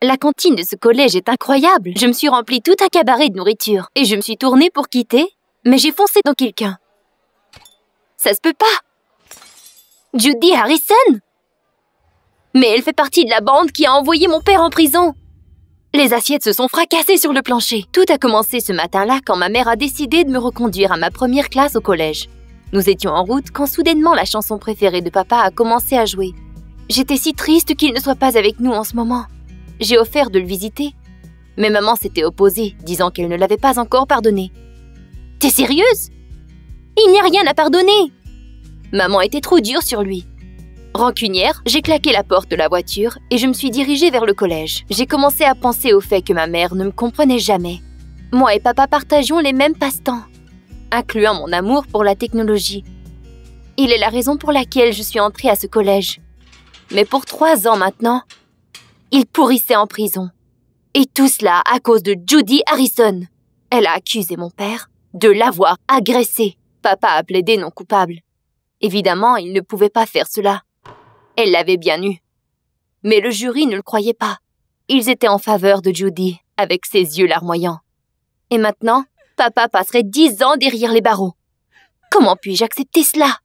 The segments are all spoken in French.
La cantine de ce collège est incroyable. Je me suis rempli tout un cabaret de nourriture. Et je me suis tournée pour quitter, mais j'ai foncé dans quelqu'un. Ça se peut pas. Judy Harrison? Mais elle fait partie de la bande qui a envoyé mon père en prison. Les assiettes se sont fracassées sur le plancher. Tout a commencé ce matin-là quand ma mère a décidé de me reconduire à ma première classe au collège. Nous étions en route quand soudainement la chanson préférée de papa a commencé à jouer. J'étais si triste qu'il ne soit pas avec nous en ce moment. J'ai offert de le visiter. Mais maman s'était opposée, disant qu'elle ne l'avait pas encore pardonné. « T'es sérieuse? Il n'y a rien à pardonner !» Maman était trop dure sur lui. Rancunière, j'ai claqué la porte de la voiture et je me suis dirigée vers le collège. J'ai commencé à penser au fait que ma mère ne me comprenait jamais. Moi et papa partageons les mêmes passe-temps, incluant mon amour pour la technologie. Il est la raison pour laquelle je suis entrée à ce collège. Mais pour 3 ans maintenant, il pourrissait en prison. Et tout cela à cause de Judy Harrison. Elle a accusé mon père de l'avoir agressé. Papa a plaidé non coupable. Évidemment, il ne pouvait pas faire cela. Elle l'avait bien eu. Mais le jury ne le croyait pas. Ils étaient en faveur de Judy, avec ses yeux larmoyants. Et maintenant, papa passerait 10 ans derrière les barreaux. Comment puis-je accepter cela?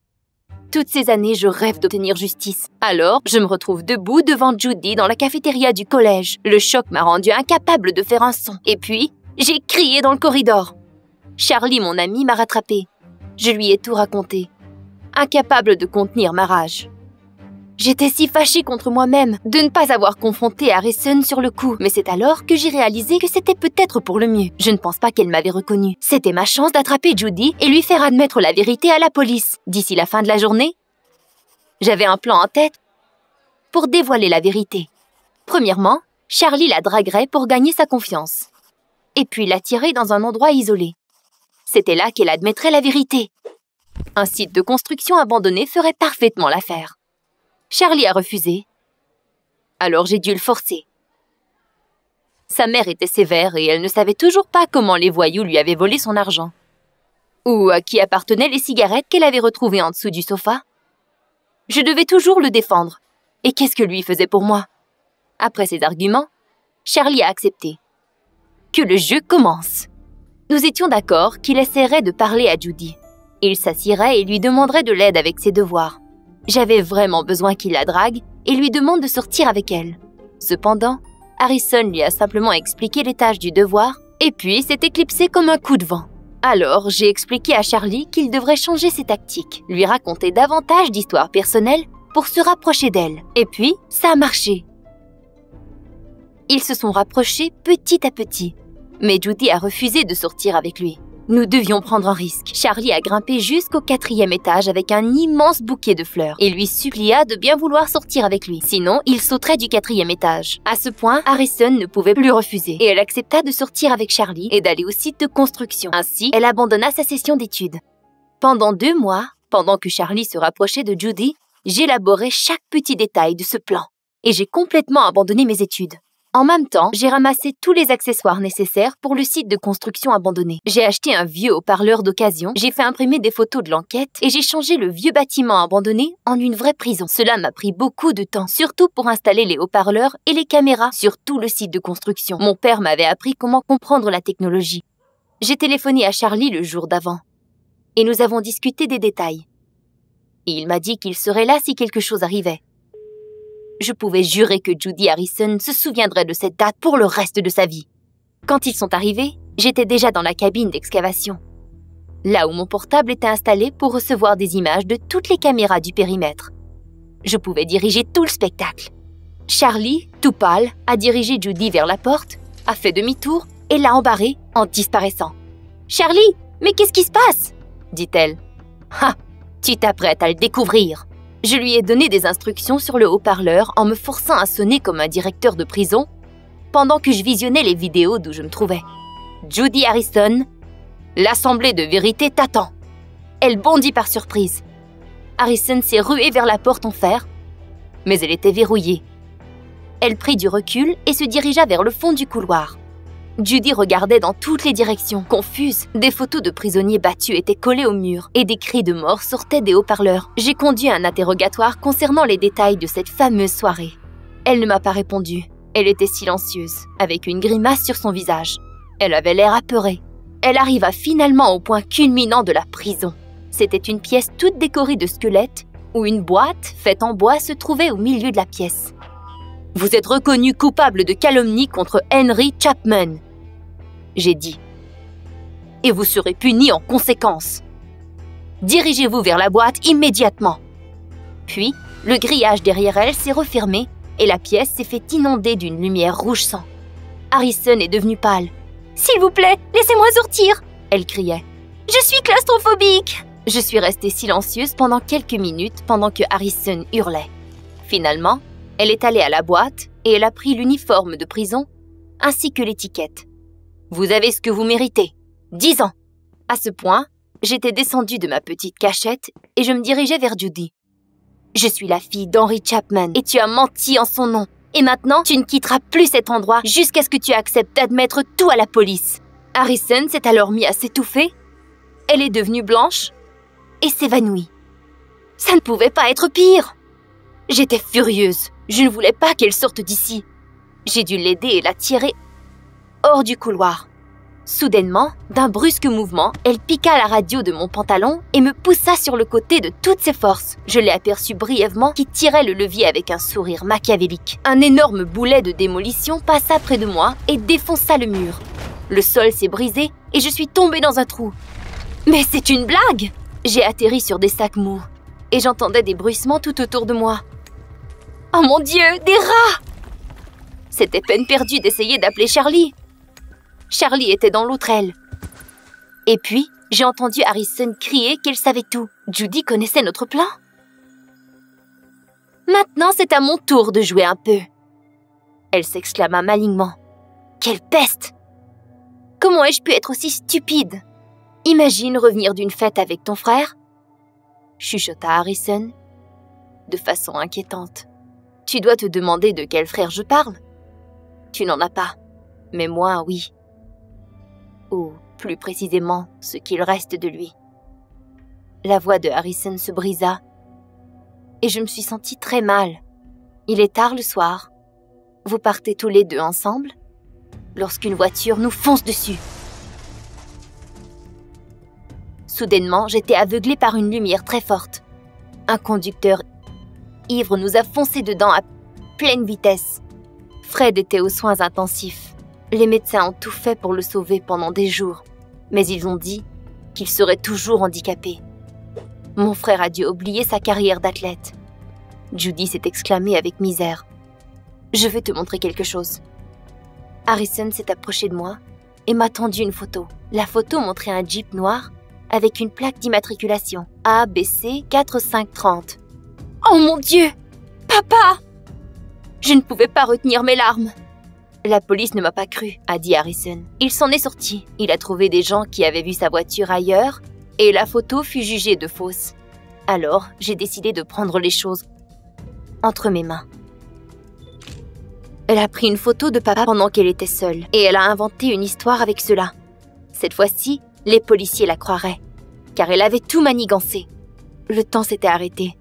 Toutes ces années, je rêve d'obtenir justice. Alors, je me retrouve debout devant Judy dans la cafétéria du collège. Le choc m'a rendu incapable de faire un son. Et puis, j'ai crié dans le corridor. Charlie, mon ami, m'a rattrapée. Je lui ai tout raconté. Incapable de contenir ma rage. J'étais si fâchée contre moi-même de ne pas avoir confronté Harrison sur le coup. Mais c'est alors que j'ai réalisé que c'était peut-être pour le mieux. Je ne pense pas qu'elle m'avait reconnue. C'était ma chance d'attraper Judy et lui faire admettre la vérité à la police. D'ici la fin de la journée, j'avais un plan en tête pour dévoiler la vérité. Premièrement, Charlie la draguerait pour gagner sa confiance. Et puis l'attirer dans un endroit isolé. C'était là qu'elle admettrait la vérité. Un site de construction abandonné ferait parfaitement l'affaire. Charlie a refusé. Alors j'ai dû le forcer. Sa mère était sévère et elle ne savait toujours pas comment les voyous lui avaient volé son argent. Ou à qui appartenaient les cigarettes qu'elle avait retrouvées en dessous du sofa. Je devais toujours le défendre. Et qu'est-ce que lui faisait pour moi? Après ces arguments, Charlie a accepté. Que le jeu commence. Nous étions d'accord qu'il essaierait de parler à Judy. Il s'assierait et lui demanderait de l'aide avec ses devoirs. J'avais vraiment besoin qu'il la drague et lui demande de sortir avec elle. Cependant, Harrison lui a simplement expliqué les tâches du devoir et puis s'est éclipsé comme un coup de vent. Alors, j'ai expliqué à Charlie qu'il devrait changer ses tactiques, lui raconter davantage d'histoires personnelles pour se rapprocher d'elle. Et puis, ça a marché. Ils se sont rapprochés petit à petit, mais Judy a refusé de sortir avec lui. Nous devions prendre un risque. Charlie a grimpé jusqu'au 4e étage avec un immense bouquet de fleurs et lui supplia de bien vouloir sortir avec lui. Sinon, il sauterait du 4e étage. À ce point, Harrison ne pouvait plus refuser et elle accepta de sortir avec Charlie et d'aller au site de construction. Ainsi, elle abandonna sa session d'études. Pendant 2 mois, pendant que Charlie se rapprochait de Judy, j'élaborais chaque petit détail de ce plan et j'ai complètement abandonné mes études. En même temps, j'ai ramassé tous les accessoires nécessaires pour le site de construction abandonné. J'ai acheté un vieux haut-parleur d'occasion, j'ai fait imprimer des photos de l'enquête et j'ai changé le vieux bâtiment abandonné en une vraie prison. Cela m'a pris beaucoup de temps, surtout pour installer les haut-parleurs et les caméras sur tout le site de construction. Mon père m'avait appris comment comprendre la technologie. J'ai téléphoné à Charlie le jour d'avant et nous avons discuté des détails. Et il m'a dit qu'il serait là si quelque chose arrivait. Je pouvais jurer que Judy Harrison se souviendrait de cette date pour le reste de sa vie. Quand ils sont arrivés, j'étais déjà dans la cabine d'excavation, là où mon portable était installé pour recevoir des images de toutes les caméras du périmètre. Je pouvais diriger tout le spectacle. Charlie, tout pâle, a dirigé Judy vers la porte, a fait demi-tour et l'a embarrée en disparaissant. « Charlie, mais qu'est-ce qui se passe ?» dit-elle. « Ah, tu t'apprêtes à le découvrir !» Je lui ai donné des instructions sur le haut-parleur en me forçant à sonner comme un directeur de prison pendant que je visionnais les vidéos d'où je me trouvais. Judy Harrison, l'assemblée de vérité t'attend. Elle bondit par surprise. Harrison s'est ruée vers la porte en fer, mais elle était verrouillée. Elle prit du recul et se dirigea vers le fond du couloir. Judy regardait dans toutes les directions, confuse. Des photos de prisonniers battus étaient collées au mur et des cris de mort sortaient des haut-parleurs. J'ai conduit un interrogatoire concernant les détails de cette fameuse soirée. Elle ne m'a pas répondu, Elle était silencieuse, avec une grimace sur son visage. Elle avait l'air apeurée. Elle arriva finalement au point culminant de la prison. C'était une pièce toute décorée de squelettes, où une boîte faite en bois se trouvait au milieu de la pièce. « Vous êtes reconnu coupable de calomnie contre Henry Chapman », j'ai dit. « Et vous serez puni en conséquence. Dirigez-vous vers la boîte immédiatement. » Puis, le grillage derrière elle s'est refermé et la pièce s'est fait inonder d'une lumière rouge sang. Harrison est devenu pâle. « S'il vous plaît, laissez-moi sortir !» elle criait. « Je suis claustrophobique !» Je suis restée silencieuse pendant quelques minutes pendant que Harrison hurlait. Finalement, elle est allée à la boîte et elle a pris l'uniforme de prison ainsi que l'étiquette. « Vous avez ce que vous méritez. 10 ans !» À ce point, j'étais descendue de ma petite cachette et je me dirigeais vers Judy. « Je suis la fille d'Henry Chapman et tu as menti en son nom. Et maintenant, tu ne quitteras plus cet endroit jusqu'à ce que tu acceptes d'admettre tout à la police. » Harrison s'est alors mis à s'étouffer. Elle est devenue blanche et s'évanouit. Ça ne pouvait pas être pire. J'étais furieuse. Je ne voulais pas qu'elle sorte d'ici. J'ai dû l'aider et la tirer hors du couloir. Soudainement, d'un brusque mouvement, elle piqua la radio de mon pantalon et me poussa sur le côté de toutes ses forces. Je l'ai aperçue brièvement qui tirait le levier avec un sourire machiavélique. Un énorme boulet de démolition passa près de moi et défonça le mur. Le sol s'est brisé et je suis tombée dans un trou. Mais c'est une blague! J'ai atterri sur des sacs mous et j'entendais des bruissements tout autour de moi. Oh mon Dieu, des rats! C'était peine perdue d'essayer d'appeler Charlie. Charlie était dans l'autre aile. Et puis, j'ai entendu Harrison crier qu'elle savait tout. Judy connaissait notre plan. Maintenant, c'est à mon tour de jouer un peu. Elle s'exclama malignement. Quelle peste! Comment ai-je pu être aussi stupide? Imagine revenir d'une fête avec ton frère, chuchota Harrison, de façon inquiétante. Tu dois te demander de quel frère je parle. Tu n'en as pas, mais moi, oui. Ou, plus précisément, ce qu'il reste de lui. La voix de Harrison se brisa, et je me suis sentie très mal. Il est tard le soir. Vous partez tous les deux ensemble, lorsqu'une voiture nous fonce dessus. Soudainement, j'étais aveuglée par une lumière très forte. Un conducteur ivre nous a foncé dedans à pleine vitesse. Fred était aux soins intensifs. Les médecins ont tout fait pour le sauver pendant des jours, mais ils ont dit qu'il serait toujours handicapé. Mon frère a dû oublier sa carrière d'athlète. Judy s'est exclamée avec misère. « Je veux te montrer quelque chose. » Harrison s'est approché de moi et m'a tendu une photo. La photo montrait un Jeep noir avec une plaque d'immatriculation ABC 4530. Oh mon Dieu! Papa! Je ne pouvais pas retenir mes larmes. La police ne m'a pas cru, a dit Harrison. Il s'en est sorti. Il a trouvé des gens qui avaient vu sa voiture ailleurs et la photo fut jugée de fausse. Alors, j'ai décidé de prendre les choses entre mes mains. Elle a pris une photo de papa pendant qu'elle était seule et elle a inventé une histoire avec cela. Cette fois-ci, les policiers la croiraient, car elle avait tout manigancé. Le temps s'était arrêté.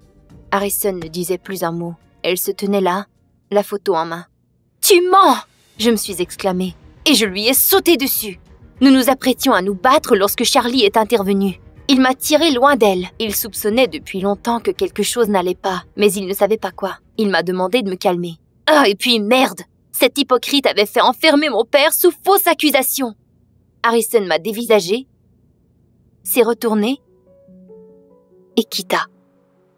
Harrison ne disait plus un mot. Elle se tenait là, la photo en main. « Tu mens !» je me suis exclamée, et je lui ai sauté dessus. Nous nous apprêtions à nous battre lorsque Charlie est intervenu. Il m'a tiré loin d'elle. Il soupçonnait depuis longtemps que quelque chose n'allait pas, mais il ne savait pas quoi. Il m'a demandé de me calmer. Ah, et puis merde! Cet hypocrite avait fait enfermer mon père sous fausse accusation. Harrison m'a dévisagé, s'est retourné et quitta.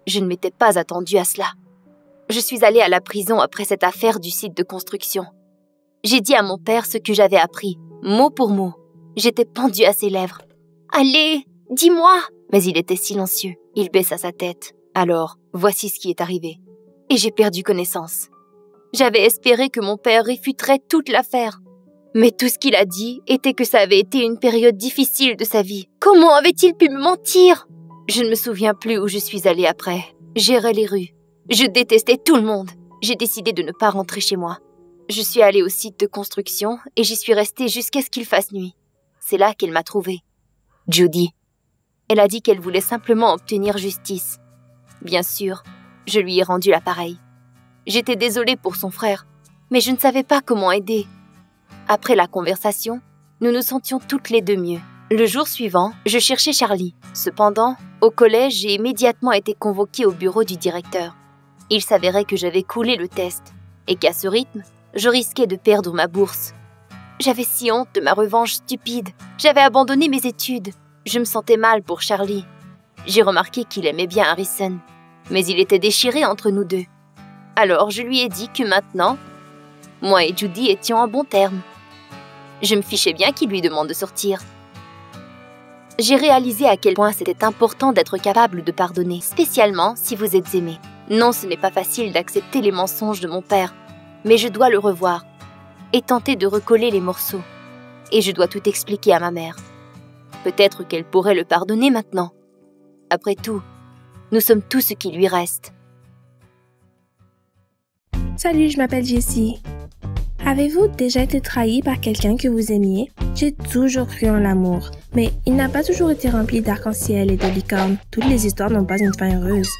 Je ne m'étais pas attendue à cela. Je suis allée à la prison après cette affaire du site de construction. J'ai dit à mon père ce que j'avais appris, mot pour mot. J'étais pendue à ses lèvres. « Allez, dis-moi !» Mais il était silencieux. Il baissa sa tête. Alors, voici ce qui est arrivé. Et j'ai perdu connaissance. J'avais espéré que mon père réfuterait toute l'affaire. Mais tout ce qu'il a dit était que ça avait été une période difficile de sa vie. Comment avait-il pu me mentir? Je ne me souviens plus où je suis allée après. J'errais les rues. Je détestais tout le monde. J'ai décidé de ne pas rentrer chez moi. Je suis allée au site de construction et j'y suis restée jusqu'à ce qu'il fasse nuit. C'est là qu'elle m'a trouvée. Judy. Elle a dit qu'elle voulait simplement obtenir justice. Bien sûr, je lui ai rendu l'appareil. J'étais désolée pour son frère, mais je ne savais pas comment aider. Après la conversation, nous nous sentions toutes les deux mieux. Le jour suivant, je cherchais Charlie. Cependant, au collège, j'ai immédiatement été convoquée au bureau du directeur. Il s'avérait que j'avais coulé le test et qu'à ce rythme, je risquais de perdre ma bourse. J'avais si honte de ma revanche stupide. J'avais abandonné mes études. Je me sentais mal pour Charlie. J'ai remarqué qu'il aimait bien Harrison, mais il était déchiré entre nous deux. Alors je lui ai dit que maintenant, moi et Judy étions en bons termes. Je me fichais bien qu'il lui demande de sortir. J'ai réalisé à quel point c'était important d'être capable de pardonner, spécialement si vous êtes aimé. Non, ce n'est pas facile d'accepter les mensonges de mon père, mais je dois le revoir et tenter de recoller les morceaux. Et je dois tout expliquer à ma mère. Peut-être qu'elle pourrait le pardonner maintenant. Après tout, nous sommes tout ce qui lui reste. Salut, je m'appelle Jessie. Avez-vous déjà été trahi par quelqu'un que vous aimiez? J'ai toujours cru en l'amour, mais il n'a pas toujours été rempli d'arc-en-ciel et de licornes. Toutes les histoires n'ont pas une fin heureuse.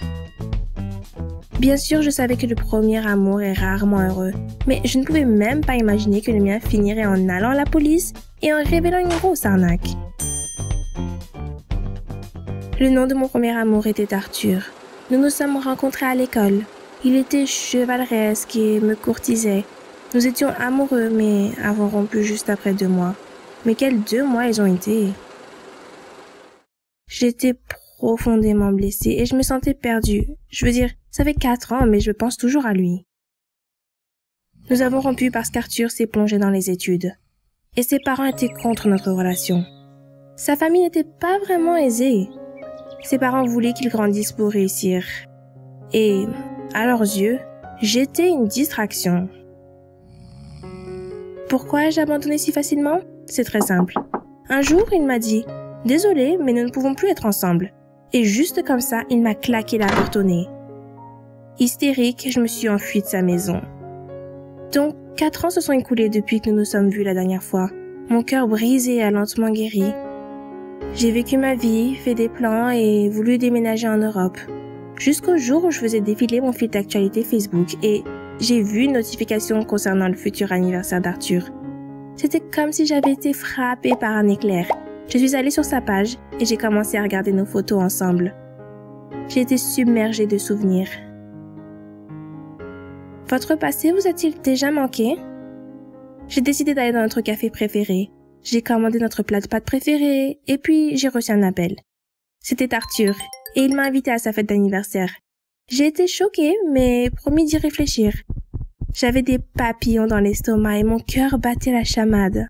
Bien sûr, je savais que le premier amour est rarement heureux, mais je ne pouvais même pas imaginer que le mien finirait en allant à la police et en révélant une grosse arnaque. Le nom de mon premier amour était Arthur. Nous nous sommes rencontrés à l'école. Il était chevaleresque et me courtisait. Nous étions amoureux, mais avons rompu juste après 2 mois. Mais quels 2 mois ils ont été! J'étais profondément blessée et je me sentais perdue. Je veux dire, ça fait 4 ans, mais je pense toujours à lui. Nous avons rompu parce qu'Arthur s'est plongé dans les études. Et ses parents étaient contre notre relation. Sa famille n'était pas vraiment aisée. Ses parents voulaient qu'il grandisse pour réussir. Et, à leurs yeux, j'étais une distraction. Pourquoi ai-je abandonné si facilement? C'est très simple. Un jour, il m'a dit « Désolé, mais nous ne pouvons plus être ensemble. » Et juste comme ça, il m'a claqué la porte au nez. Hystérique, je me suis enfuie de sa maison. Donc, 4 ans se sont écoulés depuis que nous nous sommes vus la dernière fois. Mon cœur brisé a lentement guéri. J'ai vécu ma vie, fait des plans et voulu déménager en Europe. Jusqu'au jour où je faisais défiler mon fil d'actualité Facebook et j'ai vu une notification concernant le futur anniversaire d'Arthur. C'était comme si j'avais été frappée par un éclair. Je suis allée sur sa page et j'ai commencé à regarder nos photos ensemble. J'ai été submergée de souvenirs. Votre passé vous a-t-il déjà manqué? J'ai décidé d'aller dans notre café préféré. J'ai commandé notre plat de pâtes préféré et puis j'ai reçu un appel. C'était Arthur et il m'a invité à sa fête d'anniversaire. J'ai été choquée, mais promis d'y réfléchir. J'avais des papillons dans l'estomac et mon cœur battait la chamade.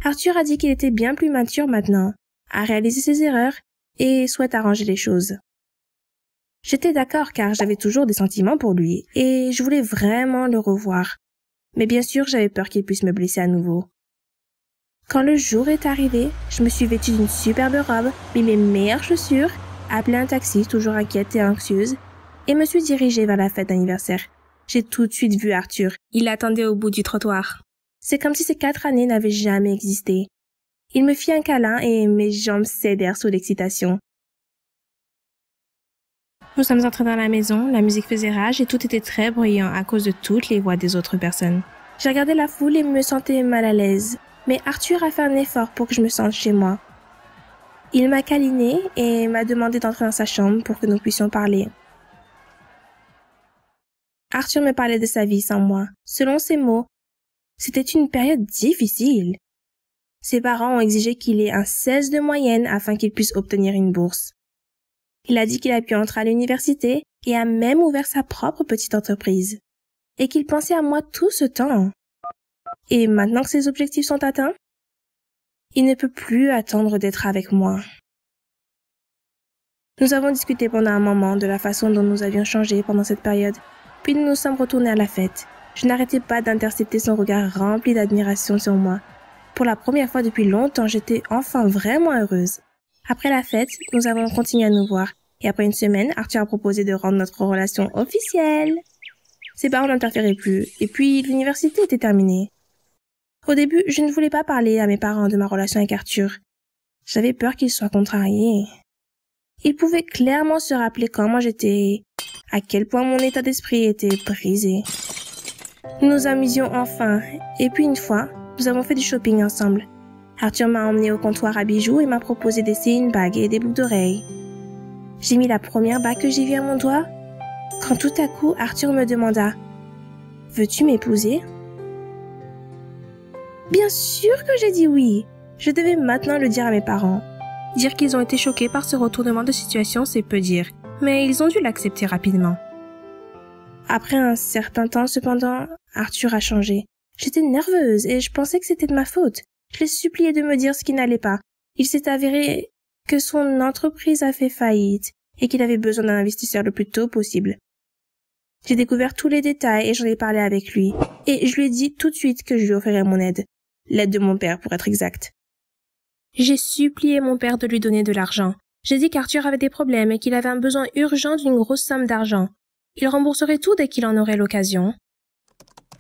Arthur a dit qu'il était bien plus mature maintenant, a réalisé ses erreurs et souhaite arranger les choses. J'étais d'accord car j'avais toujours des sentiments pour lui et je voulais vraiment le revoir. Mais bien sûr, j'avais peur qu'il puisse me blesser à nouveau. Quand le jour est arrivé, je me suis vêtue d'une superbe robe, mis mes meilleures chaussures, appelé un taxi, toujours inquiète et anxieuse, et me suis dirigée vers la fête d'anniversaire. J'ai tout de suite vu Arthur. Il attendait au bout du trottoir. C'est comme si ces 4 années n'avaient jamais existé. Il me fit un câlin et mes jambes cédèrent sous l'excitation. Nous sommes entrés dans la maison, la musique faisait rage et tout était très bruyant à cause de toutes les voix des autres personnes. J'ai regardé la foule et me sentais mal à l'aise, mais Arthur a fait un effort pour que je me sente chez moi. Il m'a câlinée et m'a demandé d'entrer dans sa chambre pour que nous puissions parler. Arthur me parlait de sa vie sans moi. Selon ses mots, c'était une période difficile. Ses parents ont exigé qu'il ait un 16 de moyenne afin qu'il puisse obtenir une bourse. Il a dit qu'il a pu entrer à l'université et a même ouvert sa propre petite entreprise. Et qu'il pensait à moi tout ce temps. Et maintenant que ses objectifs sont atteints, il ne peut plus attendre d'être avec moi. Nous avons discuté pendant un moment de la façon dont nous avions changé pendant cette période, puis nous nous sommes retournés à la fête. Je n'arrêtais pas d'intercepter son regard rempli d'admiration sur moi. Pour la première fois depuis longtemps, j'étais enfin vraiment heureuse. Après la fête, nous avons continué à nous voir, et après une semaine, Arthur a proposé de rendre notre relation officielle. Ses parents n'interféraient plus, et puis l'université était terminée. Au début, je ne voulais pas parler à mes parents de ma relation avec Arthur. J'avais peur qu'ils soient contrariés. Ils pouvaient clairement se rappeler comment j'étais, à quel point mon état d'esprit était brisé. Nous nous amusions enfin, et puis une fois, nous avons fait du shopping ensemble. Arthur m'a emmené au comptoir à bijoux et m'a proposé d'essayer une bague et des boucles d'oreilles. J'ai mis la première bague que j'ai vue à mon doigt, quand tout à coup Arthur me demanda « Veux-tu m'épouser ?» Bien sûr que j'ai dit oui. Je devais maintenant le dire à mes parents. Dire qu'ils ont été choqués par ce retournement de situation, c'est peu dire, mais ils ont dû l'accepter rapidement. Après un certain temps, cependant, Arthur a changé. J'étais nerveuse et je pensais que c'était de ma faute. Je l'ai supplié de me dire ce qui n'allait pas. Il s'est avéré que son entreprise a fait faillite et qu'il avait besoin d'un investisseur le plus tôt possible. J'ai découvert tous les détails et j'en ai parlé avec lui. Et je lui ai dit tout de suite que je lui offrirais mon aide. L'aide de mon père, pour être exact. J'ai supplié mon père de lui donner de l'argent. J'ai dit qu'Arthur avait des problèmes et qu'il avait un besoin urgent d'une grosse somme d'argent. Il rembourserait tout dès qu'il en aurait l'occasion.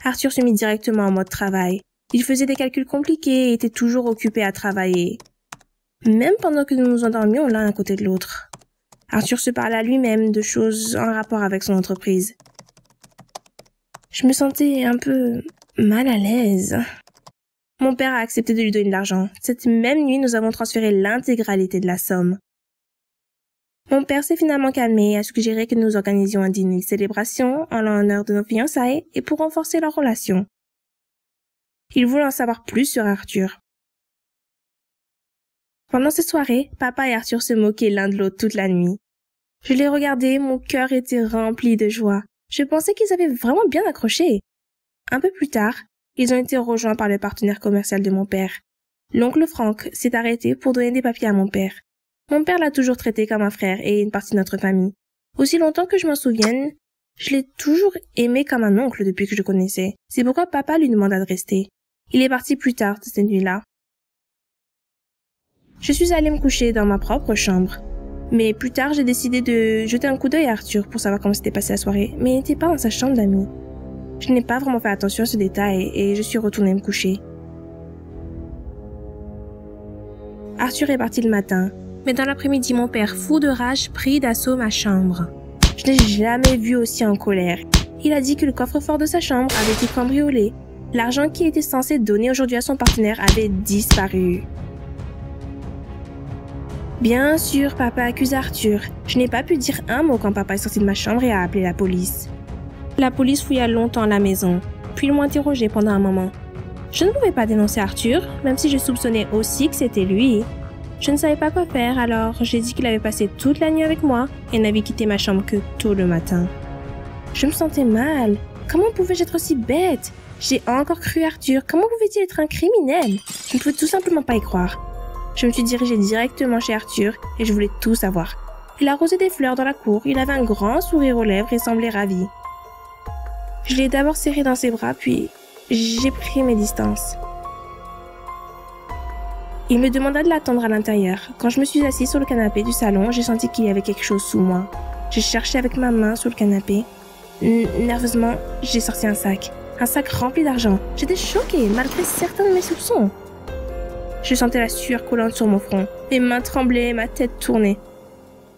Arthur se mit directement en mode travail. Il faisait des calculs compliqués et était toujours occupé à travailler. Même pendant que nous nous endormions l'un à côté de l'autre. Arthur se parlait à lui-même de choses en rapport avec son entreprise. Je me sentais un peu mal à l'aise. Mon père a accepté de lui donner de l'argent. Cette même nuit, nous avons transféré l'intégralité de la somme. Mon père s'est finalement calmé et a suggéré que nous organisions un dîner de célébration en l'honneur de nos fiançailles et pour renforcer leur relation. Il voulait en savoir plus sur Arthur. Pendant cette soirée, papa et Arthur se moquaient l'un de l'autre toute la nuit. Je les regardais, mon cœur était rempli de joie. Je pensais qu'ils avaient vraiment bien accroché. Un peu plus tard, ils ont été rejoints par le partenaire commercial de mon père. L'oncle Franck s'est arrêté pour donner des papiers à mon père. Mon père l'a toujours traité comme un frère et une partie de notre famille. Aussi longtemps que je m'en souvienne, je l'ai toujours aimé comme un oncle depuis que je le connaissais. C'est pourquoi papa lui demanda de rester. Il est parti plus tard cette nuit-là. Je suis allée me coucher dans ma propre chambre. Mais plus tard, j'ai décidé de jeter un coup d'œil à Arthur pour savoir comment s'était passée la soirée, mais il n'était pas dans sa chambre d'amis. Je n'ai pas vraiment fait attention à ce détail et je suis retournée me coucher. Arthur est parti le matin, mais dans l'après-midi, mon père, fou de rage, prit d'assaut ma chambre. Je n'ai jamais vu aussi en colère. Il a dit que le coffre-fort de sa chambre avait été cambriolé. L'argent qui était censé donner aujourd'hui à son partenaire avait disparu. Bien sûr, papa accuse Arthur. Je n'ai pas pu dire un mot quand papa est sorti de ma chambre et a appelé la police. La police fouilla longtemps la maison, puis ils m'ont interrogé pendant un moment. Je ne pouvais pas dénoncer Arthur, même si je soupçonnais aussi que c'était lui. Je ne savais pas quoi faire, alors j'ai dit qu'il avait passé toute la nuit avec moi et n'avait quitté ma chambre que tôt le matin. Je me sentais mal. Comment pouvais-je être aussi bête? J'ai encore cru Arthur. Comment pouvait-il être un criminel? Je ne pouvais tout simplement pas y croire. Je me suis dirigée directement chez Arthur et je voulais tout savoir. Il arrosait des fleurs dans la cour, il avait un grand sourire aux lèvres et semblait ravi. Je l'ai d'abord serré dans ses bras, puis j'ai pris mes distances. Il me demanda de l'attendre à l'intérieur. Quand je me suis assise sur le canapé du salon, j'ai senti qu'il y avait quelque chose sous moi. J'ai cherché avec ma main sous le canapé. Nerveusement, j'ai sorti un sac rempli d'argent. J'étais choquée, malgré certains de mes soupçons. Je sentais la sueur collante sur mon front. Mes mains tremblaient, ma tête tournait.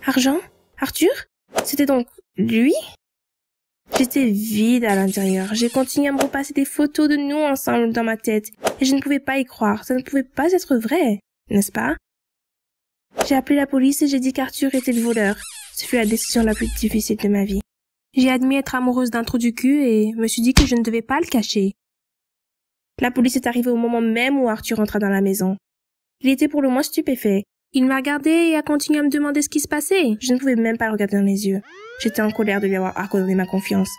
Argent? Arthur? C'était donc lui? J'étais vide à l'intérieur. J'ai continué à me repasser des photos de nous ensemble dans ma tête. Et je ne pouvais pas y croire. Ça ne pouvait pas être vrai, n'est-ce pas? J'ai appelé la police et j'ai dit qu'Arthur était le voleur. Ce fut la décision la plus difficile de ma vie. J'ai admis être amoureuse d'un trou du cul et me suis dit que je ne devais pas le cacher. La police est arrivée au moment même où Arthur entra dans la maison. Il était pour le moins stupéfait. Il m'a regardé et a continué à me demander ce qui se passait. Je ne pouvais même pas le regarder dans les yeux. J'étais en colère de lui avoir accordé ma confiance.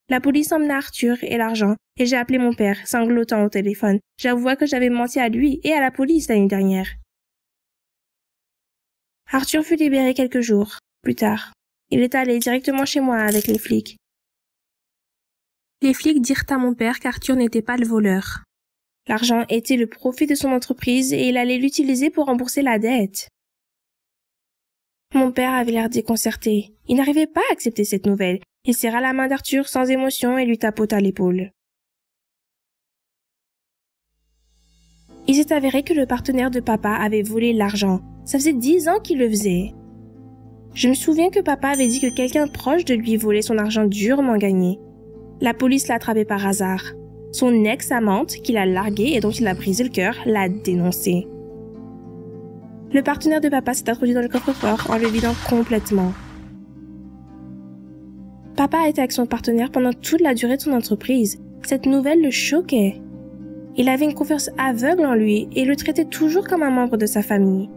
La police emmena Arthur et l'argent et j'ai appelé mon père, sanglotant au téléphone. J'avoua que j'avais menti à lui et à la police l'année dernière. Arthur fut libéré quelques jours plus tard. Il est allé directement chez moi avec les flics. Les flics dirent à mon père qu'Arthur n'était pas le voleur. L'argent était le profit de son entreprise et il allait l'utiliser pour rembourser la dette. Mon père avait l'air déconcerté. Il n'arrivait pas à accepter cette nouvelle. Il serra la main d'Arthur sans émotion et lui tapota l'épaule. Il s'est avéré que le partenaire de papa avait volé l'argent. Ça faisait 10 ans qu'il le faisait. Je me souviens que papa avait dit que quelqu'un proche de lui volait son argent durement gagné. La police l'a attrapé par hasard. Son ex-amante, qui l'a largué et dont il a brisé le cœur, l'a dénoncé. Le partenaire de papa s'est introduit dans le coffre-fort en le vidant complètement. Papa a été avec son partenaire pendant toute la durée de son entreprise. Cette nouvelle le choquait. Il avait une confiance aveugle en lui et le traitait toujours comme un membre de sa famille.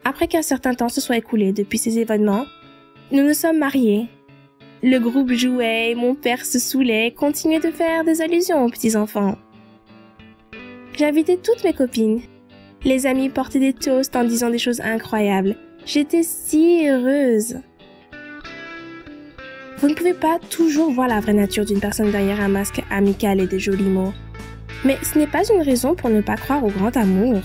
Après qu'un certain temps se soit écoulé depuis ces événements, nous nous sommes mariés. Le groupe jouait, mon père se saoulait, continuait de faire des allusions aux petits-enfants. J'invitais toutes mes copines. Les amis portaient des toasts en disant des choses incroyables. J'étais si heureuse. Vous ne pouvez pas toujours voir la vraie nature d'une personne derrière un masque amical et des jolis mots. Mais ce n'est pas une raison pour ne pas croire au grand amour.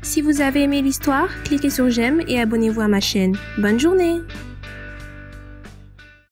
Si vous avez aimé l'histoire, cliquez sur j'aime et abonnez-vous à ma chaîne. Bonne journée!